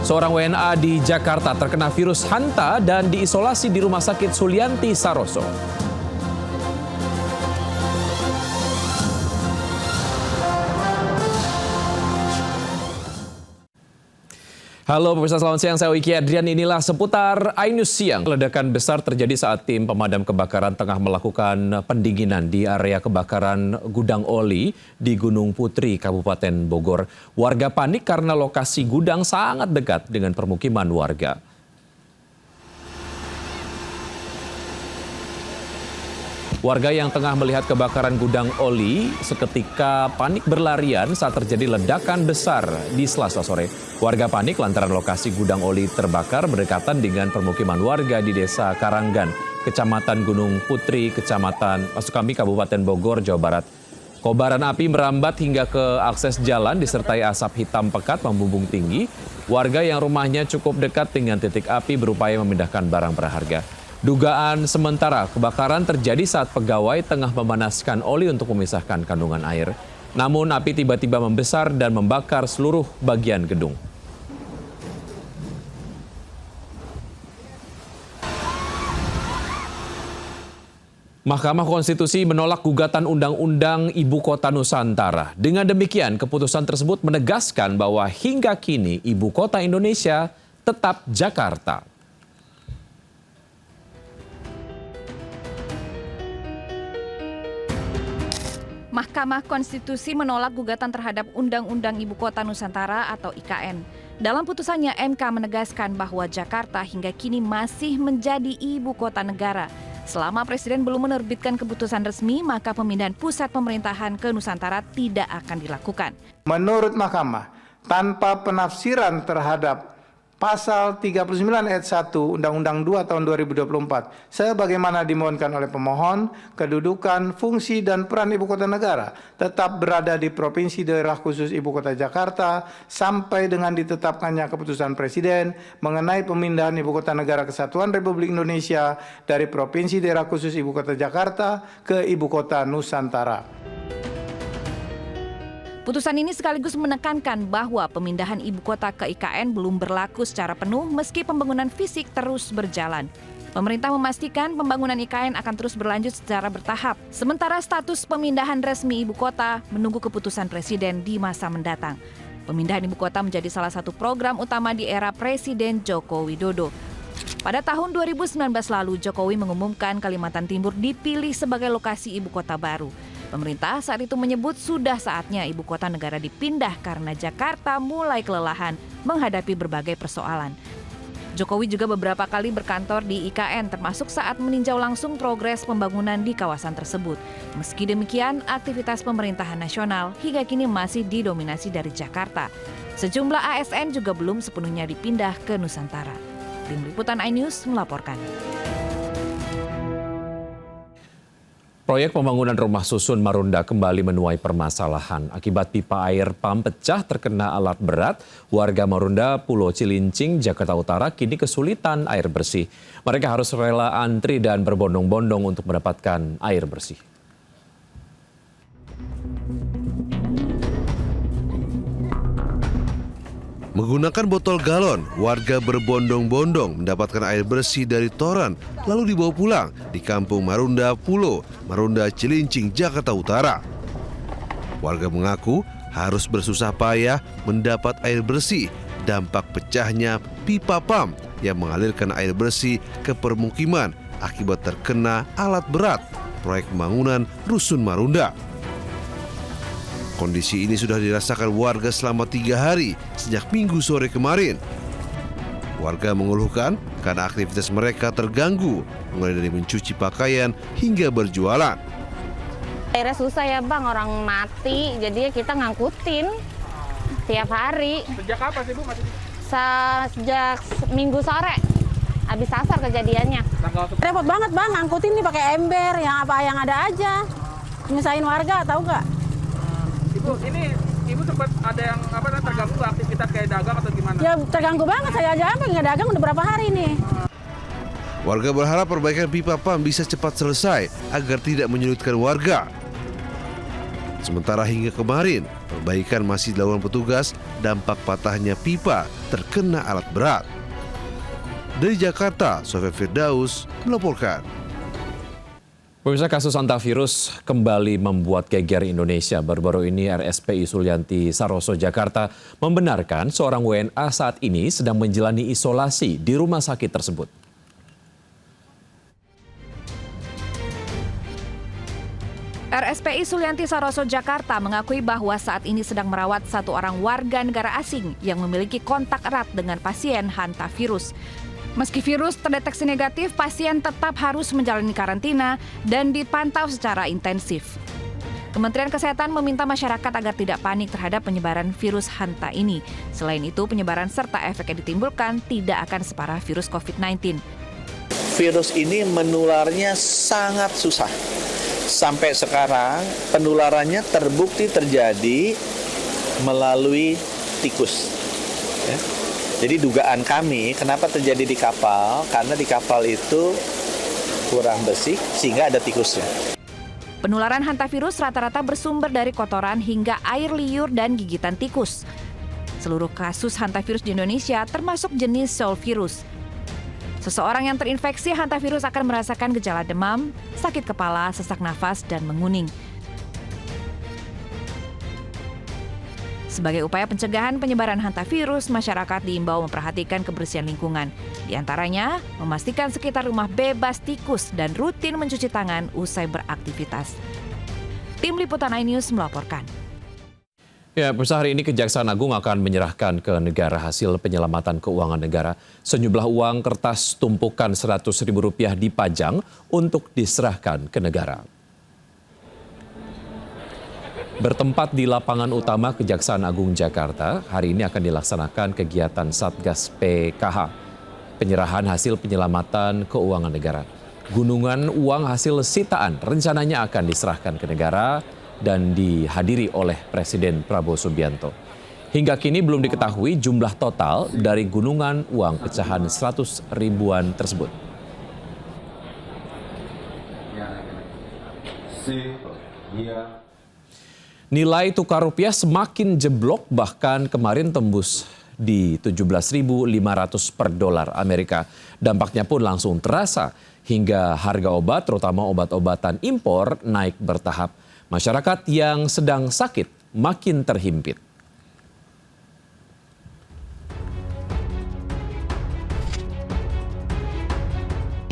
Seorang WNA di Jakarta terkena virus hanta dan diisolasi di Rumah Sakit Sulianti Saroso. Halo pemirsa, selamat siang. Saya Wiki Adrian. Inilah seputar iNews Siang. Ledakan besar terjadi saat tim pemadam kebakaran tengah melakukan pendinginan di area kebakaran gudang oli di Gunung Putri, Kabupaten Bogor. Warga panik karena lokasi gudang sangat dekat dengan permukiman warga. Warga yang tengah melihat kebakaran gudang oli seketika panik berlarian saat terjadi ledakan besar di Selasa sore. Warga panik lantaran lokasi gudang oli terbakar berdekatan dengan permukiman warga di Desa Karanggan, Kecamatan Gunung Putri, Kabupaten Bogor, Jawa Barat. Kobaran api merambat hingga ke akses jalan disertai asap hitam pekat membumbung tinggi. Warga yang rumahnya cukup dekat dengan titik api berupaya memindahkan barang berharga. Dugaan sementara kebakaran terjadi saat pegawai tengah memanaskan oli untuk memisahkan kandungan air. Namun api tiba-tiba membesar dan membakar seluruh bagian gedung. Mahkamah Konstitusi menolak gugatan Undang-Undang Ibu Kota Nusantara. Dengan demikian, keputusan tersebut menegaskan bahwa hingga kini Ibu Kota Indonesia tetap Jakarta. Mahkamah Konstitusi menolak gugatan terhadap Undang-Undang Ibu Kota Nusantara atau IKN. Dalam putusannya, MK menegaskan bahwa Jakarta hingga kini masih menjadi ibu kota negara. Selama Presiden belum menerbitkan keputusan resmi, maka pemindahan pusat pemerintahan ke Nusantara tidak akan dilakukan. Menurut Mahkamah, tanpa penafsiran terhadap Pasal 39 ayat 1 Undang-Undang 2 tahun 2024, sebagaimana dimohonkan oleh pemohon, kedudukan, fungsi, dan peran Ibu Kota Negara tetap berada di Provinsi Daerah Khusus Ibu Kota Jakarta sampai dengan ditetapkannya keputusan Presiden mengenai pemindahan Ibu Kota Negara Kesatuan Republik Indonesia dari Provinsi Daerah Khusus Ibu Kota Jakarta ke Ibu Kota Nusantara. Putusan ini sekaligus menekankan bahwa pemindahan ibu kota ke IKN belum berlaku secara penuh meski pembangunan fisik terus berjalan. Pemerintah memastikan pembangunan IKN akan terus berlanjut secara bertahap. Sementara status pemindahan resmi ibu kota menunggu keputusan Presiden di masa mendatang. Pemindahan ibu kota menjadi salah satu program utama di era Presiden Joko Widodo. Pada tahun 2019 lalu, Jokowi mengumumkan Kalimantan Timur dipilih sebagai lokasi ibu kota baru. Pemerintah saat itu menyebut sudah saatnya ibu kota negara dipindah karena Jakarta mulai kelelahan menghadapi berbagai persoalan. Jokowi juga beberapa kali berkantor di IKN termasuk saat meninjau langsung progres pembangunan di kawasan tersebut. Meski demikian, aktivitas pemerintahan nasional hingga kini masih didominasi dari Jakarta. Sejumlah ASN juga belum sepenuhnya dipindah ke Nusantara. Tim Liputan iNews melaporkan. Proyek pembangunan rumah susun Marunda kembali menuai permasalahan. Akibat pipa air pam pecah terkena alat berat, warga Marunda, Pulau Cilincing, Jakarta Utara kini kesulitan air bersih. Mereka harus rela antri dan berbondong-bondong untuk mendapatkan air bersih. Menggunakan botol galon, warga berbondong-bondong mendapatkan air bersih dari toran lalu dibawa pulang di Kampung Marunda, Pulau Marunda, Cilincing, Jakarta Utara. Warga mengaku harus bersusah payah mendapat air bersih dampak pecahnya pipa pam yang mengalirkan air bersih ke permukiman akibat terkena alat berat proyek pembangunan Rusun Marunda. Kondisi ini sudah dirasakan warga selama 3 hari sejak Minggu sore kemarin. Warga mengeluhkan karena aktivitas mereka terganggu, mulai dari mencuci pakaian hingga berjualan. Airnya susah ya Bang, orang mati, jadi kita ngangkutin tiap hari. Sejak apa sih Bu? Sejak Minggu sore, habis asar kejadiannya. Repot banget Bang, ngangkutin nih pakai ember, yang apa yang ada aja. Nyusahin warga, tahu nggak? Ibu sempat ada yang terganggu aktivitas kayak dagang atau gimana? Ya terganggu banget, saya aja nggak dagang udah berapa hari nih. Warga berharap perbaikan pipa pam bisa cepat selesai agar tidak menyulitkan warga. Sementara hingga kemarin, perbaikan masih dilakukan petugas dampak patahnya pipa terkena alat berat. Dari Jakarta, Sofyan Firdaus melaporkan. Pemirsa, kasus hantavirus kembali membuat geger Indonesia. Baru-baru ini RSPI Sulianti Saroso Jakarta membenarkan seorang WNA saat ini sedang menjalani isolasi di rumah sakit tersebut. RSPI Sulianti Saroso Jakarta mengakui bahwa saat ini sedang merawat satu orang warga negara asing yang memiliki kontak erat dengan pasien hantavirus. Meski virus terdeteksi negatif, pasien tetap harus menjalani karantina dan dipantau secara intensif. Kementerian Kesehatan meminta masyarakat agar tidak panik terhadap penyebaran virus hanta ini. Selain itu, penyebaran serta efek yang ditimbulkan tidak akan separah virus COVID-19. Virus ini menularnya sangat susah. Sampai sekarang penularannya terbukti terjadi melalui tikus. Ya. Jadi dugaan kami kenapa terjadi di kapal, karena di kapal itu kurang bersih sehingga ada tikusnya. Penularan hantavirus rata-rata bersumber dari kotoran hingga air liur dan gigitan tikus. Seluruh kasus hantavirus di Indonesia termasuk jenis zoovirus. Seseorang yang terinfeksi hantavirus akan merasakan gejala demam, sakit kepala, sesak nafas, dan menguning. Sebagai upaya pencegahan penyebaran hantavirus, masyarakat diimbau memperhatikan kebersihan lingkungan. Di antaranya, memastikan sekitar rumah bebas tikus dan rutin mencuci tangan usai beraktivitas. Tim Liputan iNews melaporkan. Ya, pemirsa, hari ini Kejaksaan Agung akan menyerahkan ke negara hasil penyelamatan keuangan negara. Sejumlah uang kertas tumpukan Rp100.000 dipajang untuk diserahkan ke negara. Bertempat di lapangan utama Kejaksaan Agung Jakarta, hari ini akan dilaksanakan kegiatan Satgas PKH, penyerahan hasil penyelamatan keuangan negara. Gunungan uang hasil sitaan rencananya akan diserahkan ke negara dan dihadiri oleh Presiden Prabowo Subianto. Hingga kini belum diketahui jumlah total dari gunungan uang pecahan 100 ribuan tersebut. Nilai tukar rupiah semakin jeblok, bahkan kemarin tembus di 17.500 per dolar Amerika. Dampaknya pun langsung terasa hingga harga obat, terutama obat-obatan impor, naik bertahap. Masyarakat yang sedang sakit makin terhimpit.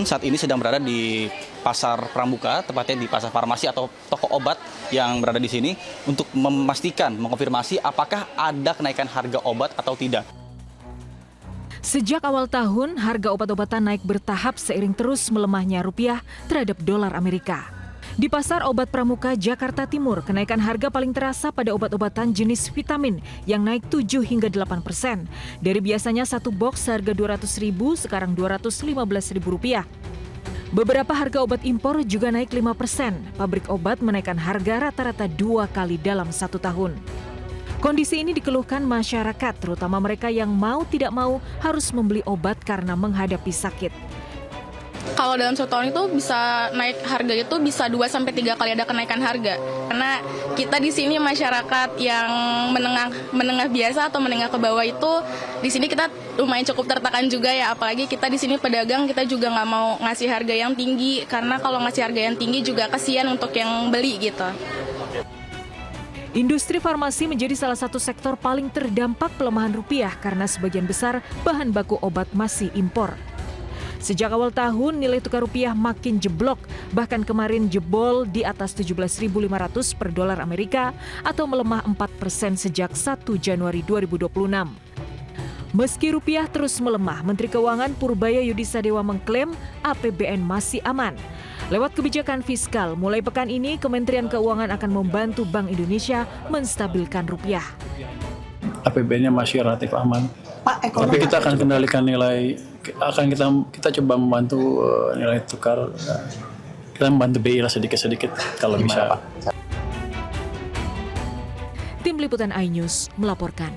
Saat ini sedang berada di Pasar Pramuka, tepatnya di Pasar Farmasi atau toko obat yang berada di sini untuk memastikan, mengkonfirmasi apakah ada kenaikan harga obat atau tidak. Sejak awal tahun, harga obat-obatan naik bertahap seiring terus melemahnya rupiah terhadap dolar Amerika. Di Pasar Obat Pramuka, Jakarta Timur, kenaikan harga paling terasa pada obat-obatan jenis vitamin yang naik 7 hingga 8%. Dari biasanya satu box harga Rp200.000, sekarang Rp215.000. Beberapa harga obat impor juga naik 5%. Pabrik obat menaikkan harga rata-rata 2 kali dalam 1 tahun. Kondisi ini dikeluhkan masyarakat, terutama mereka yang mau tidak mau harus membeli obat karena menghadapi sakit. Kalau dalam 1 tahun itu bisa naik harga itu bisa 2-3 kali ada kenaikan harga. Karena kita di sini masyarakat yang menengah biasa atau menengah ke bawah itu di sini kita lumayan cukup tertekan juga ya. Apalagi kita di sini pedagang, kita juga nggak mau ngasih harga yang tinggi karena kalau ngasih harga yang tinggi juga kasihan untuk yang beli gitu. Industri farmasi menjadi salah satu sektor paling terdampak pelemahan rupiah karena sebagian besar bahan baku obat masih impor. Sejak awal tahun, nilai tukar rupiah makin jeblok, bahkan kemarin jebol di atas 17.500 per dolar Amerika atau melemah 4% sejak 1 Januari 2026. Meski rupiah terus melemah, Menteri Keuangan Purbaya Yudisadewa mengklaim APBN masih aman. Lewat kebijakan fiskal, mulai pekan ini Kementerian Keuangan akan membantu Bank Indonesia menstabilkan rupiah. APBN-nya masih relatif aman. Tapi kita akan kendalikan nilai, kita coba membantu nilai tukar, kita membantu BI lah sedikit-sedikit kalau bisa. Tim Liputan iNews melaporkan.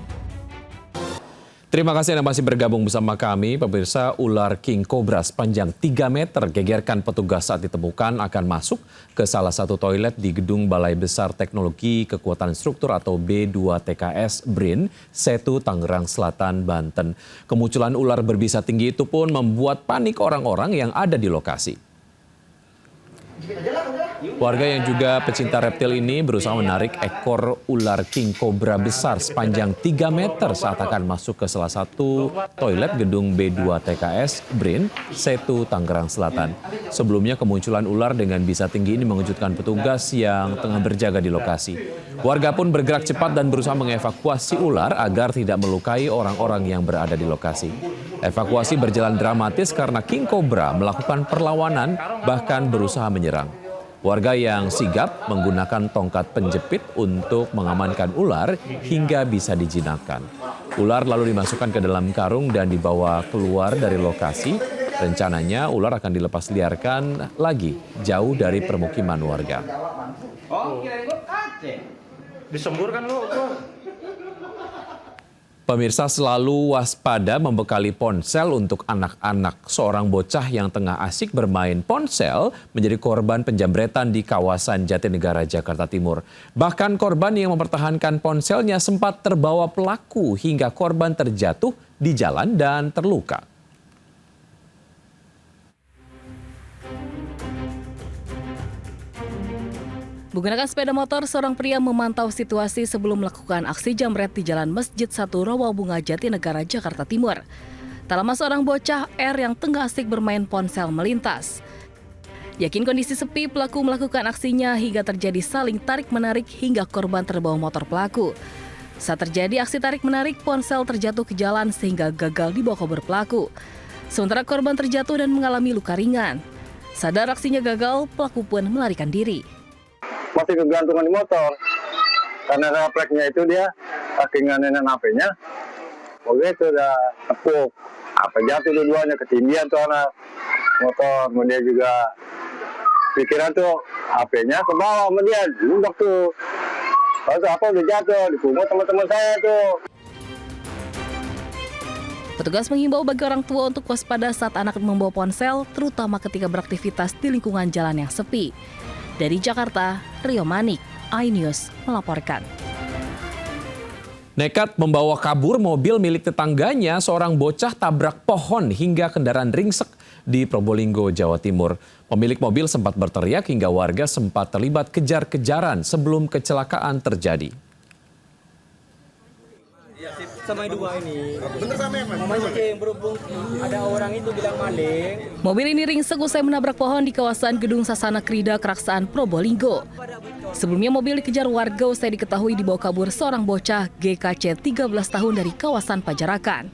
Terima kasih Anda masih bergabung bersama kami. Pemirsa, ular king cobra sepanjang 3 meter gegerkan petugas saat ditemukan akan masuk ke salah satu toilet di gedung Balai Besar Teknologi Kekuatan Struktur atau B2TKS BRIN, Setu, Tangerang Selatan, Banten. Kemunculan ular berbisa tinggi itu pun membuat panik orang-orang yang ada di lokasi. Warga yang juga pecinta reptil ini berusaha menarik ekor ular king cobra besar sepanjang 3 meter saat akan masuk ke salah satu toilet gedung B2TKS BRIN, Setu, Tangerang Selatan. Sebelumnya kemunculan ular dengan bisa tinggi ini mengejutkan petugas yang tengah berjaga di lokasi. Warga pun bergerak cepat dan berusaha mengevakuasi ular agar tidak melukai orang-orang yang berada di lokasi. Evakuasi berjalan dramatis karena king cobra melakukan perlawanan bahkan berusaha menyerang. Warga yang sigap menggunakan tongkat penjepit untuk mengamankan ular hingga bisa dijinakkan. Ular lalu dimasukkan ke dalam karung dan dibawa keluar dari lokasi. Rencananya ular akan dilepas liarkan lagi jauh dari permukiman warga. Disemburkan lu. Pemirsa, selalu waspada membekali ponsel untuk anak-anak. Seorang bocah yang tengah asik bermain ponsel menjadi korban penjamretan di kawasan Jatinegara, Jakarta Timur. Bahkan korban yang mempertahankan ponselnya sempat terbawa pelaku hingga korban terjatuh di jalan dan terluka. Menggunakan sepeda motor, seorang pria memantau situasi sebelum melakukan aksi jamret di Jalan Masjid 1 Rawabunga, Jatinegara, Jakarta Timur. Tak lama seorang bocah R yang tengah asik bermain ponsel melintas. Yakin kondisi sepi, pelaku melakukan aksinya hingga terjadi saling tarik-menarik hingga korban terbawa motor pelaku. Saat terjadi aksi tarik-menarik, ponsel terjatuh ke jalan sehingga gagal dibawa kabur pelaku. Sementara korban terjatuh dan mengalami luka ringan. Sadar aksinya gagal, pelaku pun melarikan diri. Masih kegantungan di motor karena refleksnya itu dia saking nganenin HP-nya, oke itu udah tepuk apa jatuh dua-duanya, ketindihan tuh anak motor. Kemudian juga pikiran tuh HP-nya ke bawah, kemudian junduk tuh lalu apa udah jatuh dipungut teman-teman saya tuh. Petugas mengimbau bagi orang tua untuk waspada saat anak membawa ponsel, terutama ketika beraktivitas di lingkungan jalan yang sepi. Dari Jakarta, Rio Manik, iNews melaporkan. Nekat membawa kabur mobil milik tetangganya, seorang bocah tabrak pohon hingga kendaraan ringsek di Probolinggo, Jawa Timur. Pemilik mobil sempat berteriak hingga warga sempat terlibat kejar-kejaran sebelum kecelakaan terjadi. Sama dua ini. Bener sama mamanya yang berhubung ada orang itu bilang maling. Mobil ini ringsek usai menabrak pohon di kawasan Gedung Sasana Krida Keraksaan Probolinggo. Sebelumnya mobil dikejar warga usai diketahui dibawa kabur seorang bocah GKC 13 tahun dari kawasan Pajarakan.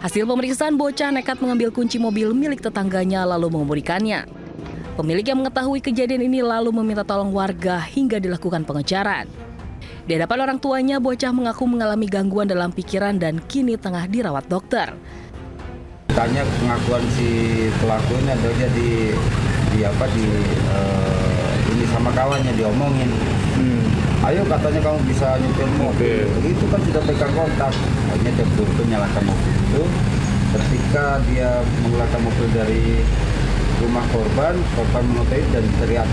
Hasil pemeriksaan, bocah nekat mengambil kunci mobil milik tetangganya lalu mengemudikannya. Pemilik yang mengetahui kejadian ini lalu meminta tolong warga hingga dilakukan pengejaran. Di hadapan orang tuanya, bocah mengaku mengalami gangguan dalam pikiran dan kini tengah dirawat dokter. Tanya pengakuan si pelaku ini ada dia ini sama kawannya diomongin. Ayo katanya kamu bisa nyetir mobil. Itu kan sudah pegang kontak. Akhirnya dia betul-betul nyalakan mobil itu. Ketika dia mengeluarkan mobil dari rumah korban mengetahui dan teriak.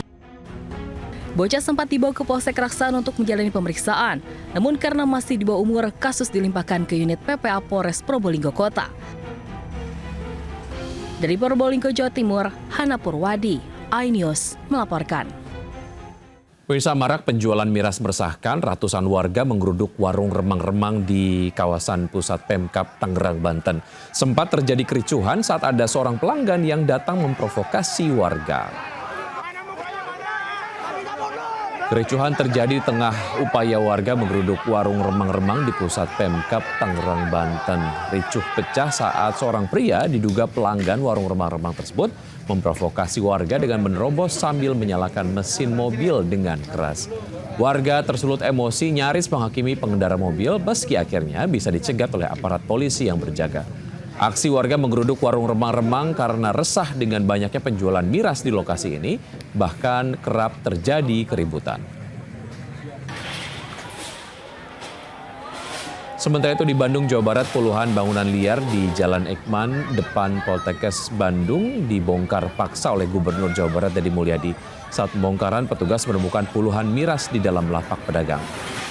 Bocah sempat dibawa ke Polsek Keraksaan untuk menjalani pemeriksaan. Namun karena masih di bawah umur, kasus dilimpahkan ke unit PPA Polres Probolinggo Kota. Dari Probolinggo, Jawa Timur, Hana Purwadi, iNews melaporkan. Pemirsa, marak penjualan miras meresahkan, ratusan warga menggeruduk warung remang-remang di kawasan pusat Pemkab Tangerang, Banten. Sempat terjadi kericuhan saat ada seorang pelanggan yang datang memprovokasi warga. Kericuhan terjadi di tengah upaya warga menggeruduk warung remang-remang di pusat Pemkab Tangerang, Banten. Ricuh pecah saat seorang pria diduga pelanggan warung remang-remang tersebut memprovokasi warga dengan menerobos sambil menyalakan mesin mobil dengan keras. Warga tersulut emosi nyaris menghakimi pengendara mobil meski akhirnya bisa dicegat oleh aparat polisi yang berjaga. Aksi warga menggeruduk warung remang-remang karena resah dengan banyaknya penjualan miras di lokasi ini, bahkan kerap terjadi keributan. Sementara itu di Bandung, Jawa Barat, puluhan bangunan liar di Jalan Ekman depan Poltekkes Bandung dibongkar paksa oleh Gubernur Jawa Barat Deddy Mulyadi. Saat pembongkaran, petugas menemukan puluhan miras di dalam lapak pedagang.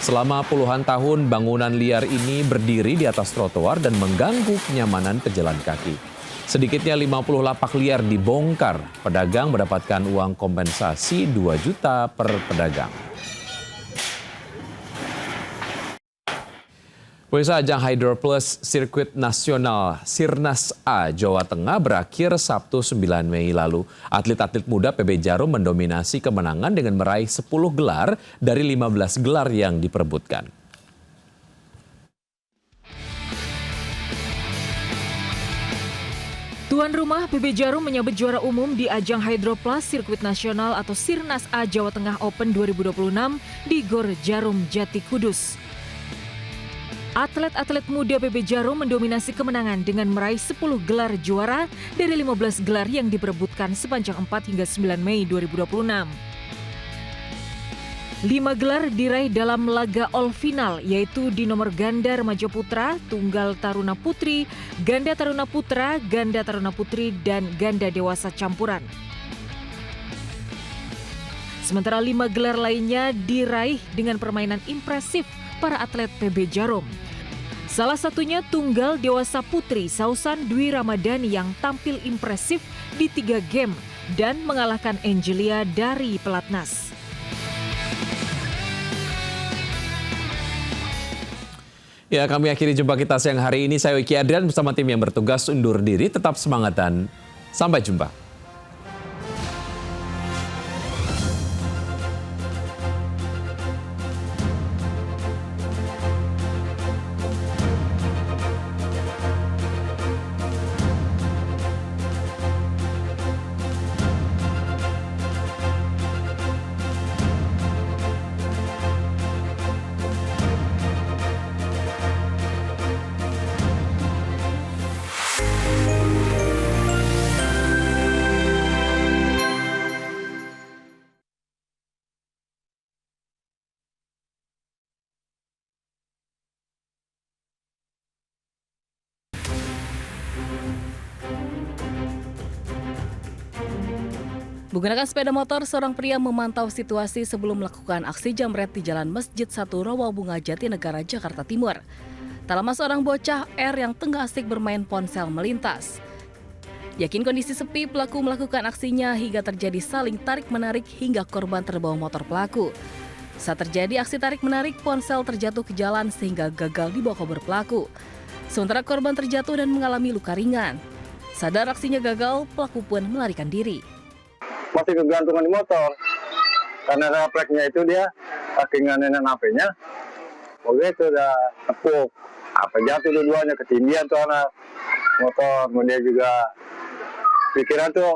Selama puluhan tahun, bangunan liar ini berdiri di atas trotoar dan mengganggu kenyamanan pejalan kaki. Sedikitnya 50 lapak liar dibongkar. Pedagang mendapatkan uang kompensasi 2 juta per pedagang. Pemirsa, ajang Hydroplus Sirkuit Nasional Sirnas A Jawa Tengah berakhir Sabtu 9 Mei lalu. Atlet-atlet muda PB Jarum mendominasi kemenangan dengan meraih 10 gelar dari 15 gelar yang diperebutkan. Tuan rumah PB Jarum menyabet juara umum di ajang Hydroplus Sirkuit Nasional atau Sirnas A Jawa Tengah Open 2026 di Gor Jarum Jati Kudus. Atlet-atlet muda PB Jarum mendominasi kemenangan dengan meraih 10 gelar juara dari 15 gelar yang diperebutkan sepanjang 4 hingga 9 Mei 2026. 5 gelar diraih dalam laga all final, yaitu di nomor ganda remaja putra, tunggal taruna putri, ganda taruna putra, ganda taruna putri, dan ganda dewasa campuran. Sementara 5 gelar lainnya diraih dengan permainan impresif para atlet PB Jarum. Salah satunya tunggal dewasa putri Sausan Dwi Ramadhani yang tampil impresif di 3 game dan mengalahkan Angelia dari pelatnas. Ya, kami akhiri jumpa kita siang hari ini. Saya Wiki Adrian bersama tim yang bertugas undur diri. Tetap semangat dan sampai jumpa. Menggunakan sepeda motor, seorang pria memantau situasi sebelum melakukan aksi jamret di Jalan Masjid 1 Rawabunga Jatinegara, Jakarta Timur. Tak lama seorang bocah R yang tengah asik bermain ponsel melintas. Yakin kondisi sepi, pelaku melakukan aksinya hingga terjadi saling tarik-menarik hingga korban terbawa motor pelaku. Saat terjadi aksi tarik-menarik, ponsel terjatuh ke jalan sehingga gagal dibawa kabur pelaku. Sementara korban terjatuh dan mengalami luka ringan. Sadar aksinya gagal, pelaku pun melarikan diri. Masih kegantungan di motor karena refleksnya itu dia saking nenek HP-nya begitu udah tepuk apa jatuh dua-duanya, ketindihan tuh anak motor. Kemudian juga pikiran tuh